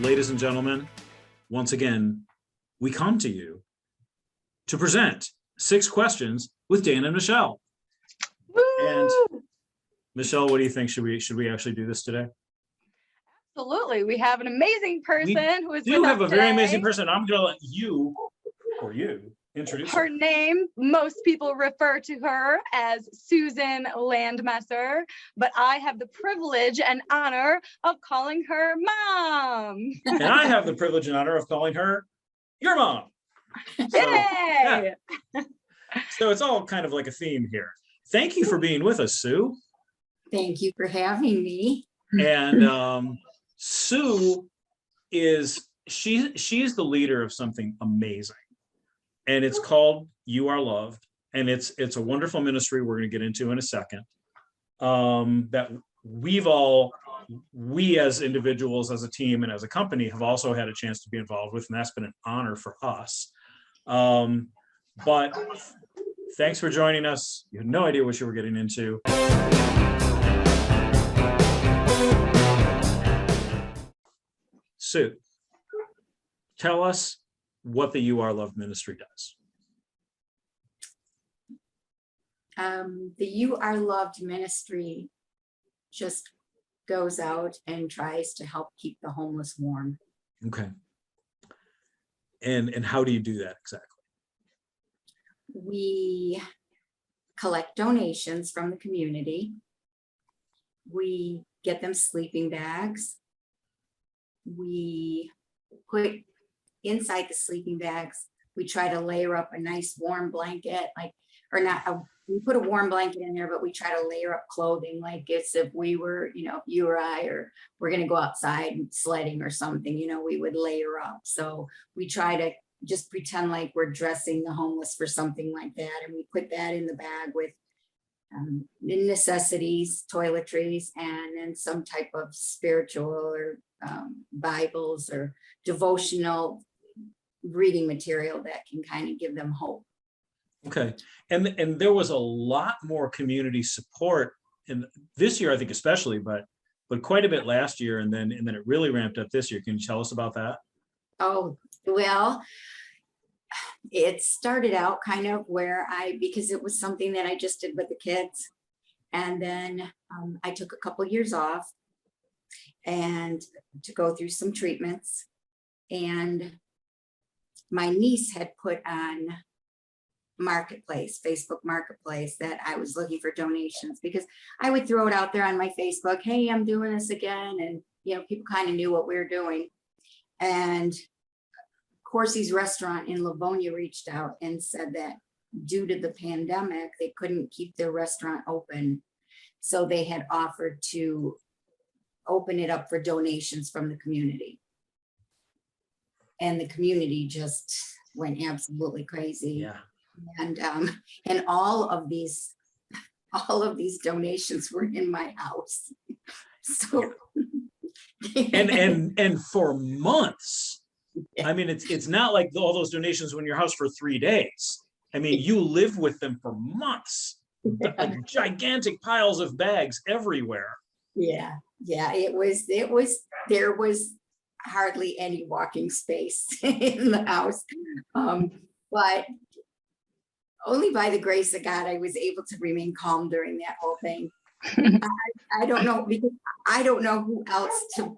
ladies and gentlemen, once again, we come to you to present 6 questions with Dan and Michelle. Woo! And Michelle, what do you think? Should we actually do this today? Absolutely. We have an amazing person who is We do with have us a very today. amazing person. I'm going to let you introduce her. Her name, most people refer to her as Susan Landmesser, but I have the privilege and honor of calling her Mom. And I have the privilege and honor of calling her your mom. So, Yay! yeah. So it's all kind of like a theme here. Thank you for being with us, Sue. Thank you for having me. And Sue she's the leader of something amazing, and it's called You Are Loved, and it's a wonderful ministry we're going to get into in a second, that we as individuals, as a team, and as a company have also had a chance to be involved with, and that's been an honor for us. But thanks for joining us. You had no idea what you were getting into. Sue, tell us what the You Are Loved ministry does. The You Are Loved ministry just goes out and tries to help keep the homeless warm. Okay. And how do you do that exactly? We collect donations from the community. We get them sleeping bags. We put inside the sleeping bags, we try to layer up a nice warm blanket, we put a warm blanket in there, but we try to layer up clothing like it's if we were, you or I, or we're going to go outside and sledding or something, we would layer up. So we try to just pretend like we're dressing the homeless for something like that. And we put that in the bag with necessities, toiletries, and then some type of spiritual or Bibles or devotional reading material that can kind of give them hope. Okay. And there was a lot more community support in this year, I think, especially, but quite a bit last year, and then it really ramped up this year. Can you tell us about that? Oh, well, it started out kind of because it was something that I just did with the kids. And then I took a couple years off and to go through some treatments. And my niece had put on Facebook Marketplace, that I was looking for donations, because I would throw it out there on my Facebook, hey, I'm doing this again. And, people kind of knew what we were doing. And Corsi's restaurant in Livonia reached out and said that due to the pandemic, they couldn't keep their restaurant open. So they had offered to open it up for donations from the community. And the community just went absolutely crazy. Yeah. And all of these donations were in my house. So and for months. I mean, it's not like all those donations were in your house for 3 days. I mean, you lived with them for months. Like gigantic piles of bags everywhere. Yeah, it was there was hardly any walking space in the house. But only by the grace of God, I was able to remain calm during that whole thing. I don't know, because I don't know who else to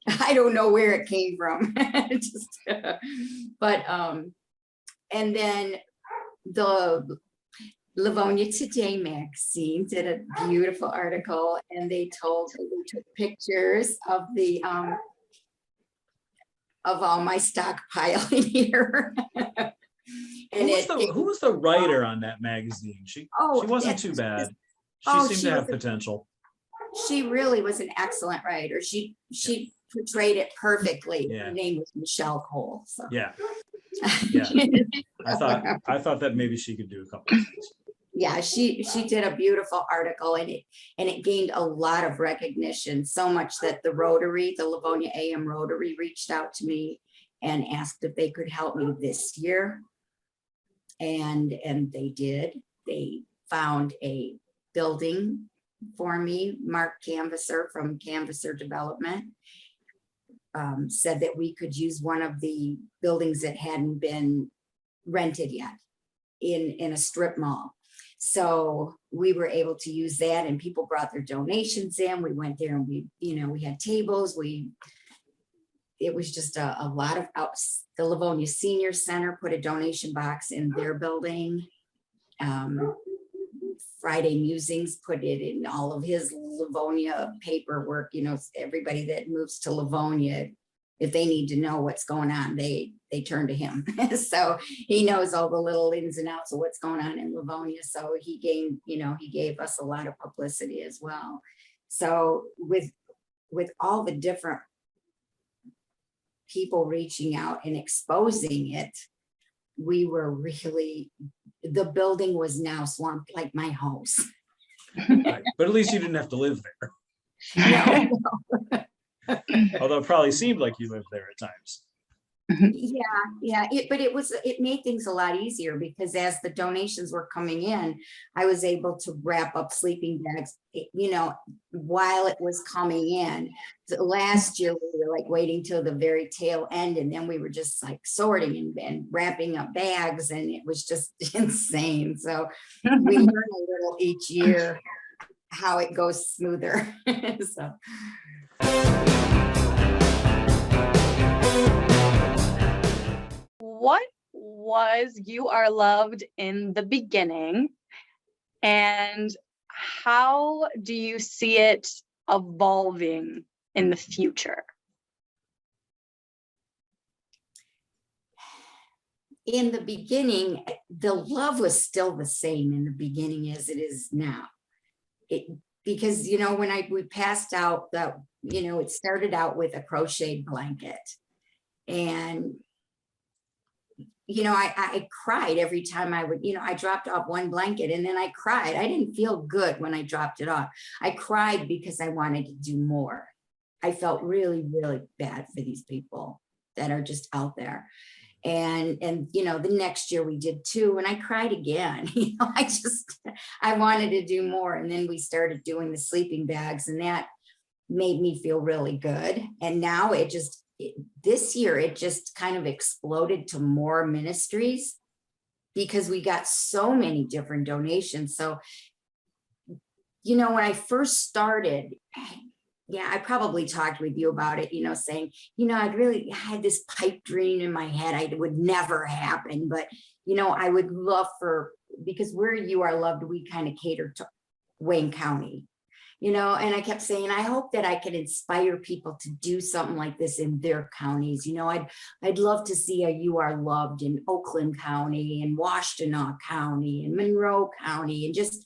I don't know where it came from. And then the Livonia Today magazine did a beautiful article, and they took pictures of the of all my stockpiling here. And who was the writer on that magazine? She wasn't too bad. She seemed to have potential. She really was an excellent writer. She portrayed it perfectly. Yeah. Her name was Michelle Cole. So. Yeah. I thought that maybe she could do a couple of things. Yeah, she did a beautiful article, and it gained a lot of recognition, so much that the Livonia AM Rotary reached out to me and asked if they could help me this year. And they did. They found a building for me, Mark Canvasser from Canvasser Development, said that we could use one of the buildings that hadn't been rented yet in a strip mall. So we were able to use that, and people brought their donations in. We went there and we had tables. It was just a lot of the Livonia Senior Center put a donation box in their building. Friday Musings put it in all of his Livonia paperwork. Everybody that moves to Livonia, if they need to know what's going on, they turn to him. So he knows all the little ins and outs of what's going on in Livonia. So he gave us a lot of publicity as well. So with all the different people reaching out and exposing it, the building was now swamped like my house. Right. But at least you didn't have to live there. No. Although it probably seemed like you lived there at times. Yeah. But it made things a lot easier, because as the donations were coming in, I was able to wrap up sleeping bags, while it was coming in. So last year we were like waiting till the very tail end, and then we were just like sorting and wrapping up bags, and it was just insane. So we learn a little each year how it goes smoother. So. What was You Are Loved in the beginning, and how do you see it evolving in the future? In the beginning, the love was still the same in the beginning as it is now. Because when we passed out it started out with a crocheted blanket, and I cried every time I dropped off one blanket, and then I cried. I didn't feel good when I dropped it off. I cried because I wanted to do more. I felt really, really bad for these people that are just out there. And the next year we did 2, and I cried again. I wanted to do more. And then we started doing the sleeping bags, and that made me feel really good. And now this year it just kind of exploded to more ministries, because we got so many different donations. So, when I first started, I probably talked with you about it, saying, I had this pipe dream in my head. It would never happen, but, I would love because where You Are Loved, we kind of cater to Wayne County. And I kept saying, I hope that I can inspire people to do something like this in their counties. I'd love to see a You Are Loved in Oakland County and Washtenaw County and Monroe County, and just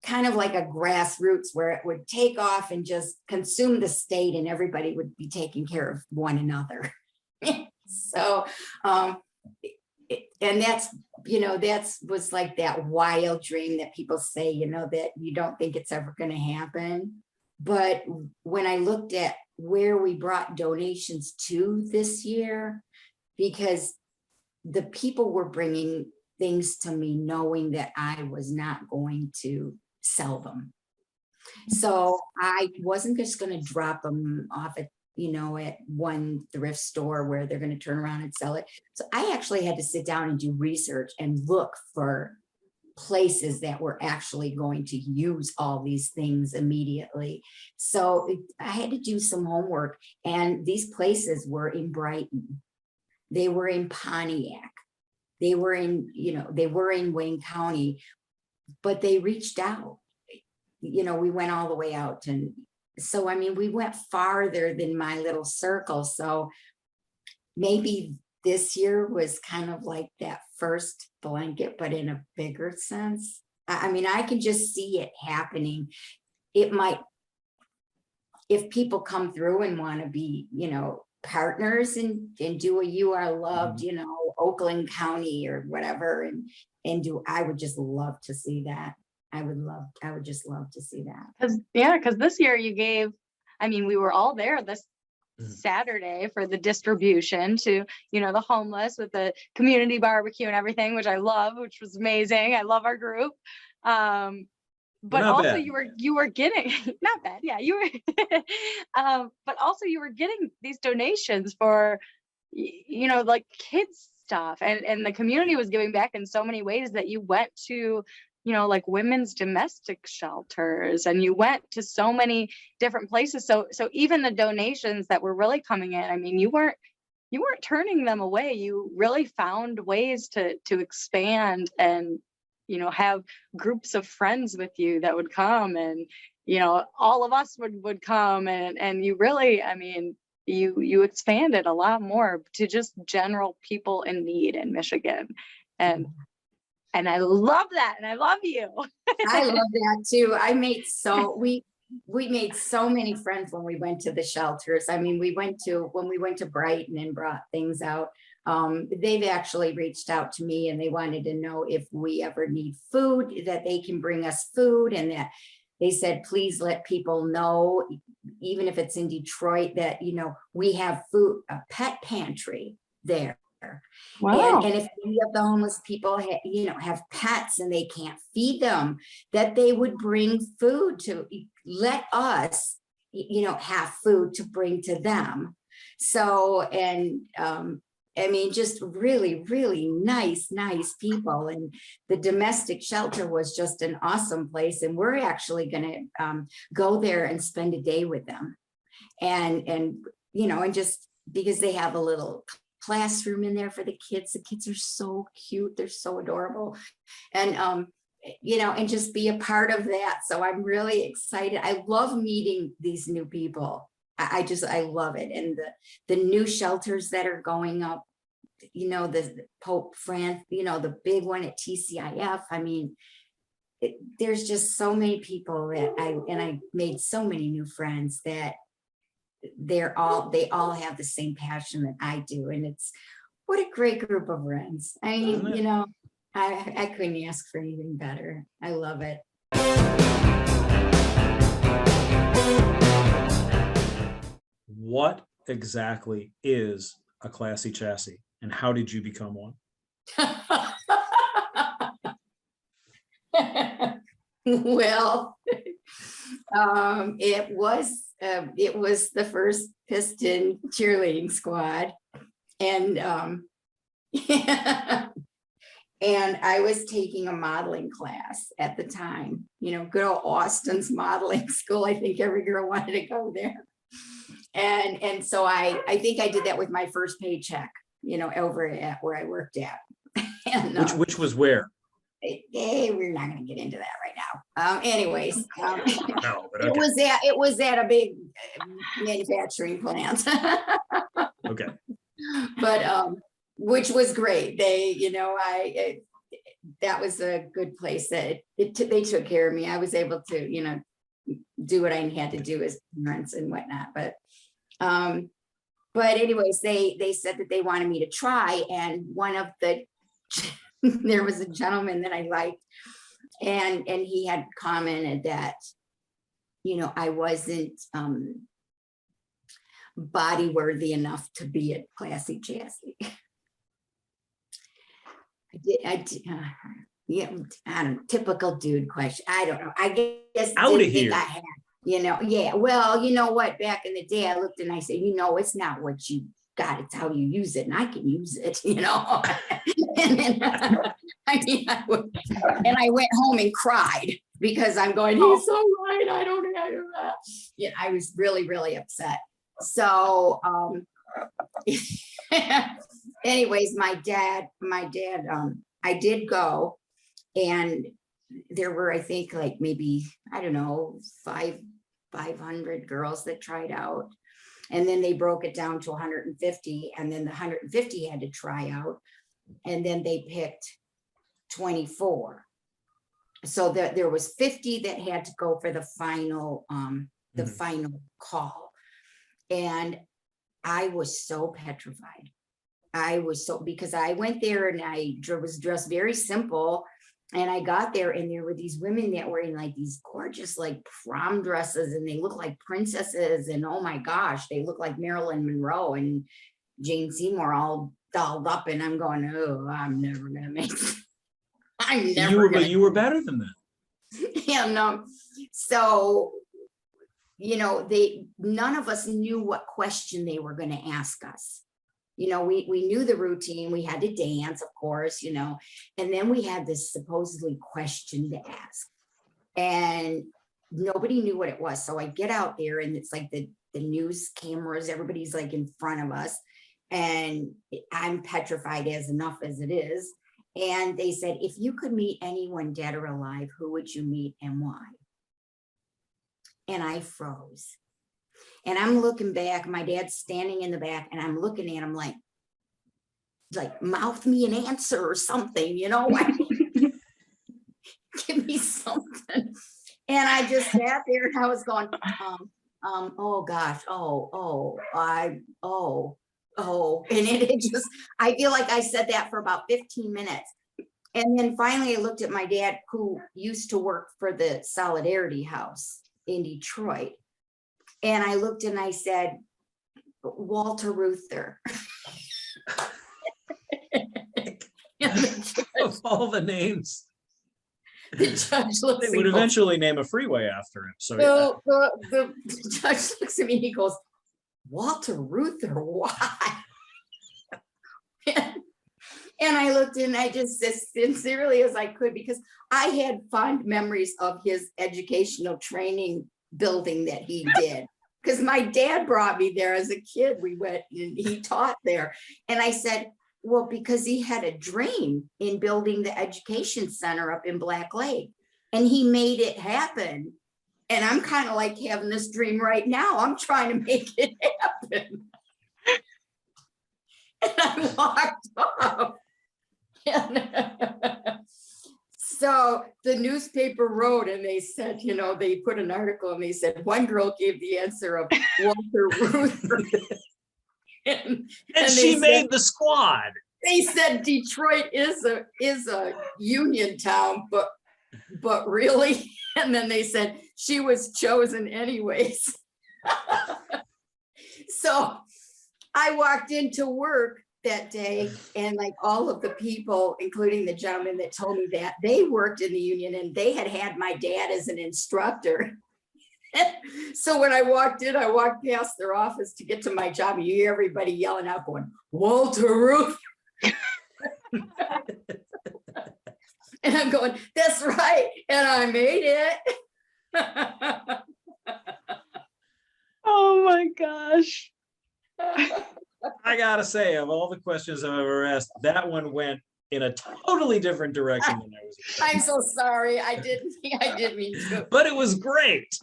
kind of like a grassroots where it would take off and just consume the state, and everybody would be taking care of one another. So, and that was like that wild dream that people say, that you don't think it's ever going to happen. But when I looked at where we brought donations to this year, because the people were bringing things to me knowing that I was not going to sell them. So I wasn't just going to drop them off at one thrift store where they're going to turn around and sell it. So I actually had to sit down and do research and look for places that were actually going to use all these things immediately. So I had to do some homework, and these places were in Brighton. They were in Pontiac. They were in Wayne County, but they reached out. We went all the way out, and so, we went farther than my little circle. So maybe this year was kind of like that first blanket, but in a bigger sense. I can just see it happening. It might, if people come through and want to be, partners and do a You Are Loved, Oakland County or whatever, and I would just love to see that. I would just love to see that. Because this year you gave, we were all there this Saturday for the distribution to, the homeless with the community barbecue and everything, which I love, which was amazing. I love our group. but not also bad. you were getting not bad. Yeah, you were, but also you were getting these donations for, like kids stuff, and the community was giving back in so many ways that you went to, like women's domestic shelters, and you went to so many different places. So even the donations that were really coming in, I mean, you weren't turning them away. You really found ways to expand and, have groups of friends with you that would come, and, all of us would come, and you really, I mean, you expanded a lot more to just general people in need in Michigan. And I love that. And I love you. I love that too. We made so many friends when we went to the shelters. I mean, when we went to Brighton and brought things out. They've actually reached out to me and they wanted to know if we ever need food, that they can bring us food, and that they said, please let people know, even if it's in Detroit, that, we have food, a pet pantry there. Wow. And if any of the homeless people have pets and they can't feed them, that they would bring food to let us, have food to bring to them. So, and I mean, just really, really nice people. And the domestic shelter was just an awesome place. And we're actually going to go there and spend a day with them. And just because they have a little classroom in there for the kids. The kids are so cute. They're so adorable. And, and just be a part of that. So I'm really excited. I love meeting these new people. I love it. And the new shelters that are going up, the Pope France, the big one at TCIF. I mean, there's just so many people that I made so many new friends that they all have the same passion that I do. And it's, what a great group of friends. I mean, I couldn't ask for anything better. I love it. What exactly is a classy chassis, and how did you become one? Well, it was the first Piston cheerleading squad, and and I was taking a modeling class at the time. Good old Austin's modeling school. I think every girl wanted to go there, and so I think I did that with my first paycheck. Over at where I worked at. And, which was where? Hey, we're not going to get into that right now. Anyways, No, but okay. it was at a big manufacturing plant. Okay. But which was great. That was a good place. That they took care of me. I was able to do what I had to do as parents and whatnot. But anyways, they said that they wanted me to try, and one of the there was a gentleman that I liked, and he had commented that, I wasn't body worthy enough to be a classy chassis. Yeah, I don't know, typical dude question. I don't know. I guess Out of didn't think here. I had, yeah. Well, you know what? Back in the day, I looked and I said, it's not what you got, it's how you use it, and I can use it, And then, I went home and cried because I'm going, he's so right. I don't have that. Yeah, I was really, really upset. So, anyways, my dad, I did go, and there were, I think, like maybe, I don't know, 500 girls that tried out. And then they broke it down to 150, and then the 150 had to try out, and then they picked 24. So there was 50 that had to go for the final, final call. And I was so petrified. Because I went there and I was dressed very simple. And I got there, and there were these women that were in like these gorgeous like prom dresses, and they look like princesses, and oh my gosh, they look like Marilyn Monroe and Jane Seymour all dolled up, and I'm going, oh, I'm never gonna make it. You were better than that. And so, none of us knew what question they were going to ask us. We knew the routine. We had to dance, of course, and then we had this supposedly question to ask. And nobody knew what it was. So I get out there and it's like the news cameras, everybody's like in front of us. And I'm petrified as enough as it is. And they said, if you could meet anyone dead or alive, who would you meet and why? And I froze. And I'm looking back, my dad's standing in the back and I'm looking at him like mouth me an answer or something, give me something. And I just sat there and I was going, oh gosh, and it just, I feel like I said that for about 15 minutes. And then finally I looked at my dad, who used to work for the Solidarity House in Detroit. And I looked and I said, Walter Reuther. Of all the names, The judge looks they would and goes, eventually name a freeway after him. So yeah. so the judge looks at me and he goes, Walter Reuther, why? And I looked and I just as sincerely as I could, because I had fond memories of his educational training building that he did. Because my dad brought me there as a kid. We went and he taught there. And I said, well, because he had a dream in building the education center up in Black Lake. And he made it happen. And I'm kind of like having this dream right now. I'm trying to make it happen. And I walked off. And so the newspaper wrote and they said, they put an article and they said, one girl gave the answer of Walter Reuther. and she they made said, the squad. They said Detroit is a union town, but really? And then they said she was chosen anyways. So I walked into work that day and like all of the people, including the gentleman that told me that, they worked in the union and they had my dad as an instructor. So when I walked in, I walked past their office to get to my job. And you hear everybody yelling out going, Walter Ruth. And I'm going, that's right. And I made it. Oh my gosh. I gotta say, of all the questions I've ever asked, that one went in a totally different direction than I was expecting. I'm so sorry. I didn't mean to. But it was great.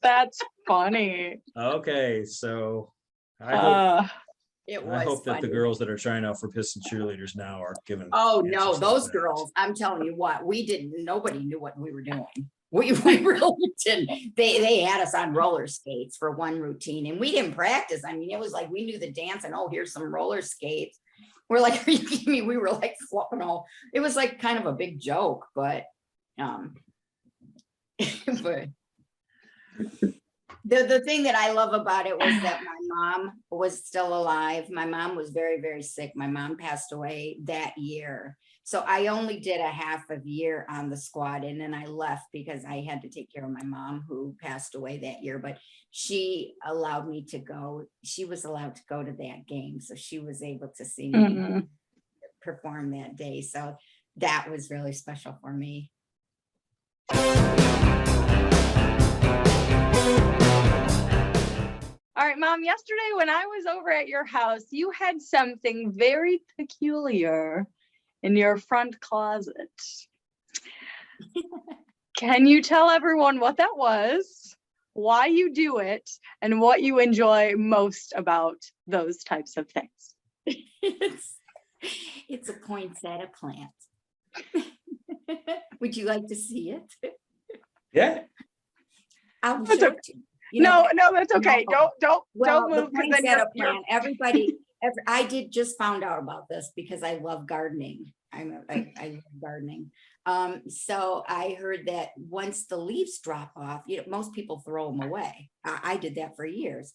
That's funny. Okay, so I hope that the funny. girls that are trying out for Piston cheerleaders now are given. Oh no, answers like those that. girls, I'm telling you what, nobody knew what we were doing. We really didn't. They had us on roller skates for one routine and we didn't practice. I mean, it was like we knew the dance and here's some roller skates. We're like, are you kidding me? We were like, it was like kind of a big joke, but but the thing that I love about it was that my mom was still alive. My mom was very, very sick. My mom passed away that year. So I only did a half of year on the squad and then I left because I had to take care of my mom who passed away that year, but she allowed me to go. She was allowed to go to that game. So she was able to see me perform that day. So that was really special for me. All right, Mom, yesterday when I was over at your house, you had something very peculiar in your front closet. Can you tell everyone what that was, why you do it, and what you enjoy most about those types of things? It's a poinsettia plant. Would you like to see it? Yeah. I'll That's show okay. it to you. No, that's okay. No. Don't Well, move the because then poinsettia you're plant, I did just found out about this because I love gardening. I love gardening. So I heard that once the leaves drop off, most people throw them away. I did that for years.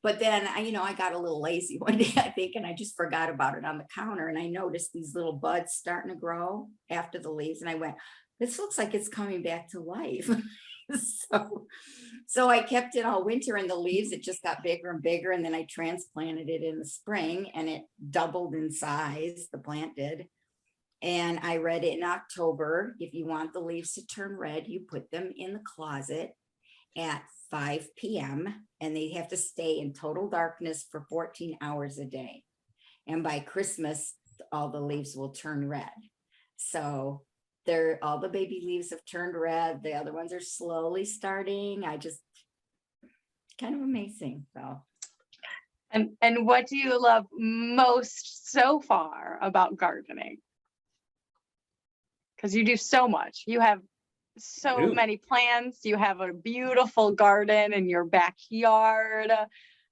But then I got a little lazy one day, I think, and I just forgot about it on the counter. And I noticed these little buds starting to grow after the leaves. And I went, this looks like it's coming back to life. So I kept it all winter, and the leaves, it just got bigger and bigger. And then I transplanted it in the spring, and it doubled in size, the plant did. And I read it in October, if you want the leaves to turn red, you put them in the closet at 5 p.m. and they have to stay in total darkness for 14 hours a day. And by Christmas, all the leaves will turn red. So all the baby leaves have turned red. The other ones are slowly starting. Kind of amazing. So. And what do you love most so far about gardening? Because you do so much. You have so many plants. You have a beautiful garden in your backyard.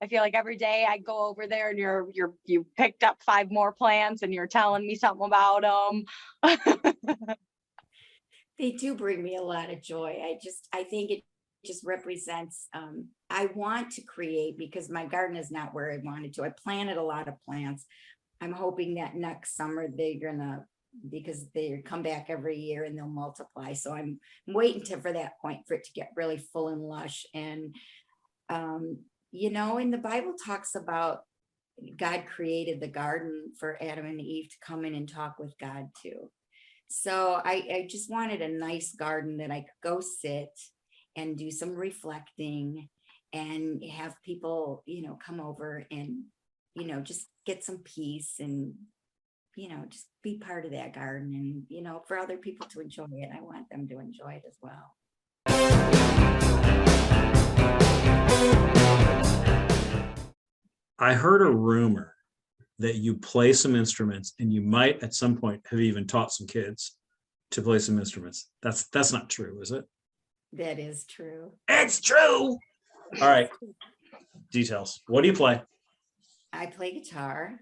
I feel like every day I go over there and you picked up 5 more plants and you're telling me something about them. They do bring me a lot of joy. I think it just represents, I want to create, because my garden is not where I wanted to. I planted a lot of plants. I'm hoping that next summer because they come back every year and they'll multiply. So I'm waiting for that point for it to get really full and lush. And, and the Bible talks about God created the garden for Adam and Eve to come in and talk with God too. So I just wanted a nice garden that I could go sit and do some reflecting and have people, come over and, just get some peace and, just be part of that garden and, for other people to enjoy it. I want them to enjoy it as well. I heard a rumor that you play some instruments and you might at some point have even taught some kids to play some instruments. That's not true, is it? That is true. It's true. All right. Details. What do you play? I play guitar.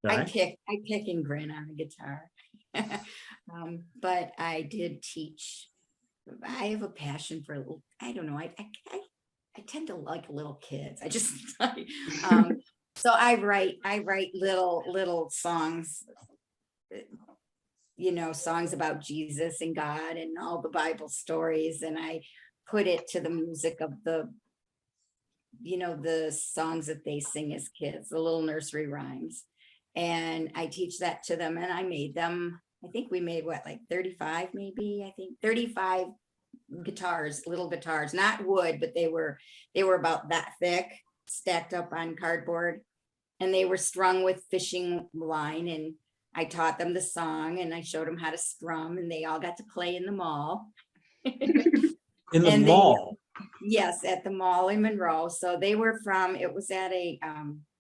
Okay. I pick and grin on the guitar. But I did teach. I have a passion for, I don't know, I tend to like little kids. I just so I write little songs, songs about Jesus and God and all the Bible stories, and I put it to the music of the songs that they sing as kids, the little nursery rhymes. And I teach that to them, and I made them, I think we made 35, maybe, I think 35 guitars, little guitars, not wood, but they were about that thick, stacked up on cardboard, and they were strung with fishing line. And I taught them the song and I showed them how to strum, and they all got to play in the mall. In the mall? Yes, at the mall in Monroe. So it was at a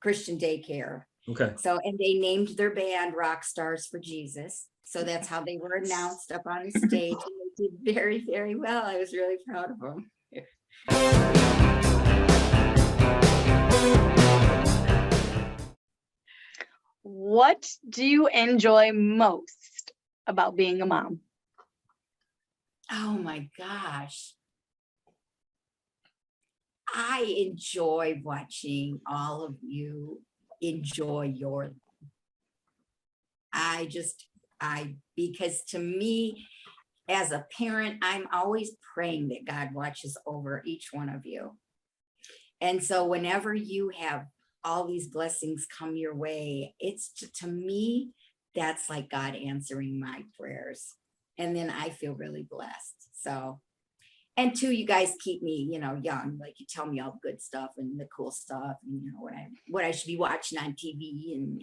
Christian daycare. Okay. So, and they named their band Rock Stars for Jesus. So that's how they were announced up on the stage. And they did very, very well. I was really proud of them. What do you enjoy most about being a mom? Oh my gosh. I enjoy watching all of you enjoy your life. Because to me, as a parent, I'm always praying that God watches over each one of you. And so whenever you have all these blessings come your way, to me, that's like God answering my prayers. And then I feel really blessed. So, and two, you guys keep me, young. Like, you tell me all the good stuff and the cool stuff, and what I should be watching on TV, and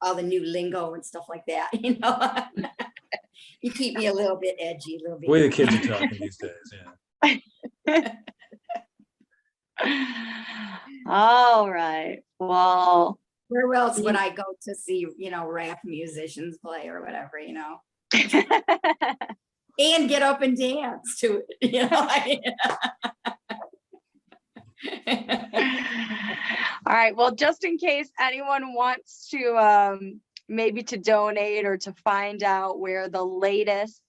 all the new lingo and stuff like that. You keep me a little bit edgy, a little bit. The way the kids are talking these days, yeah. All right. Well, where else would I go to see, rap musicians play or whatever, and get up and dance to it, All right. Well, just in case anyone wants to maybe to donate or to find out where the latest,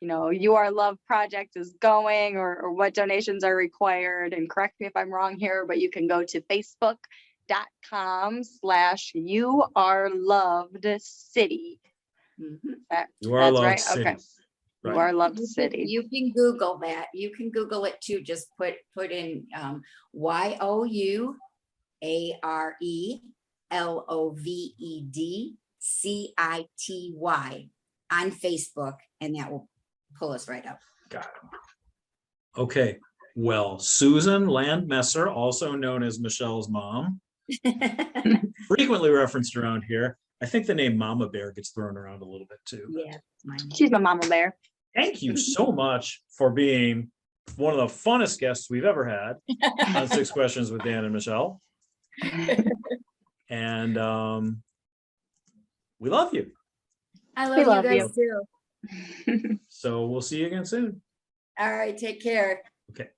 You Are Love project is going, or what donations are required, and correct me if I'm wrong here, but you can go to facebook.com/YouAreLovedCity. Mhm. You are That's loved right, city. okay. You Right. are loved You city. you can Google that. You can Google it too. Just put in YOUARELOVEDCITY on Facebook, and that will pull us right up. Got it. Okay, well, Susan Landmesser, also known as Michelle's mom, frequently referenced around here. I think the name Mama Bear gets thrown around a little bit too. Yeah, mine. She's my mama bear. Thank you so much for being one of the funnest guests we've ever had on Six Questions with Dan and Michelle. And we love you. I We love you love guys too. So we'll see you again soon. All right, take care. Okay.